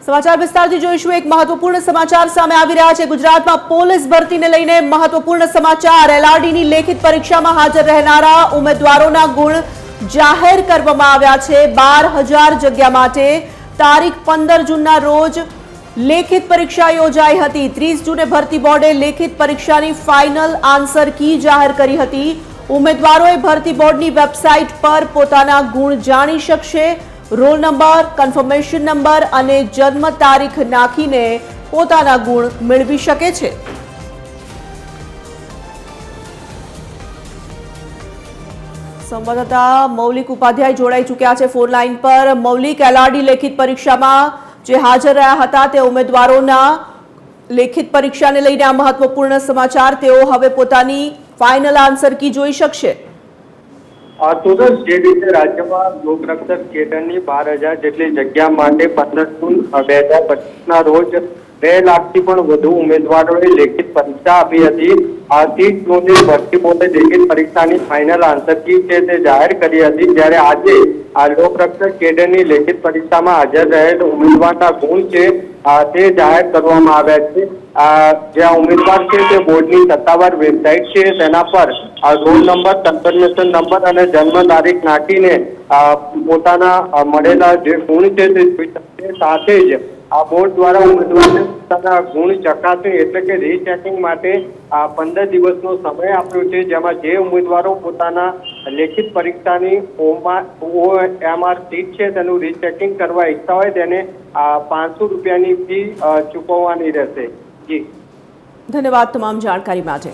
સમાચાર વિસ્તારથી જોઈશું। એક મહત્વપૂર્ણ સમાચાર સામે આવી રહ્યા છે। ગુજરાતમાં પોલીસ ભરતીને લઈને મહત્વપૂર્ણ સમાચાર। એલઆરડીની લેખિત પરીક્ષામાં હાજર રહેનારા ઉમેદવારોના ગુણ જાહેર કરવામાં આવ્યા છે। 12,000 જગ્યા માટે તારીખ 15 જૂનના રોજ લેખિત પરીક્ષા યોજાઈ હતી। 30 જૂને ભરતી બોર્ડે લેખિત પરીક્ષાની ફાઇનલ આન્સર કી જાહેર કરી હતી। ઉમેદવારોએ ભરતી બોર્ડની વેબસાઇટ પર પોતાના ગુણ જાણી શકશે। રોલ નંબર, કન્ફર્મેશન નંબર અને જન્મ તારીખ નાખીને પોતાના ગુણ મેળવી શકે છે। સંવાદદાતા મૌલિક ઉપાધ્યાય જોડાઈ ચૂક્યા છે ફોન લાઈન પર। મૌલિક, એલઆરડી લેખિત પરીક્ષામાં જે હાજર રહ્યા હતા તે ઉમેદવારોના લેખિત પરીક્ષાને લઈને આ મહત્વપૂર્ણ સમાચાર। તેઓ હવે પોતાની ફાઇનલ આન્સર કી જોઈ શકશે। સુરત જે રીતે રાજ્યમાં લોકરક્ષક કેડરની 12,000 જેટલી જગ્યા માટે 15 જૂન 2025ના રોજ 2 લાખથી પણ વધુ ઉમેદવારોએ લેખિત પરીક્ષા આપી હતી। 30 જૂને ભરતી બોર્ડે લેખિત પરીક્ષાની ફાઇનલ આન્સર કી છે તે જાહેર કરી હતી। જ્યારે આજે આ લોકરક્ષક કેડરની લેખિત પરીક્ષામાં હાજર રહેલ ઉમેદવારના ગુણ છે તે જાહેર કરવામાં આવ્યા છે। જ્યાં ઉમેદવાર છે તે બોર્ડની સત્તાવાર વેબસાઇટ છે તેના પર રોલ નંબર, કન્ફર્મેશન નંબર અને જન્મ તારીખ નાખીને પોતાના મળેલા જે ગુણ છે તે જોઈ શકશે। સાથે જ આ બોર્ડ દ્વારા ઉમેદવારને પોતાના ગુણ ચકાસણી એટલે કે રીચેકિંગ માટે 15 દિવસનો સમય આપ્યો છે। જેમાં જે ઉમેદવારો પોતાના લેખિત પરીક્ષાની OMR સીટ છે તેનું રીચેકિંગ કરવા ઈચ્છતા હોય તેને 500 રૂપિયાની ફી ચૂકવવાની રહેશે। જી, ધન્યવાદ તમામ જાણકારી માટે।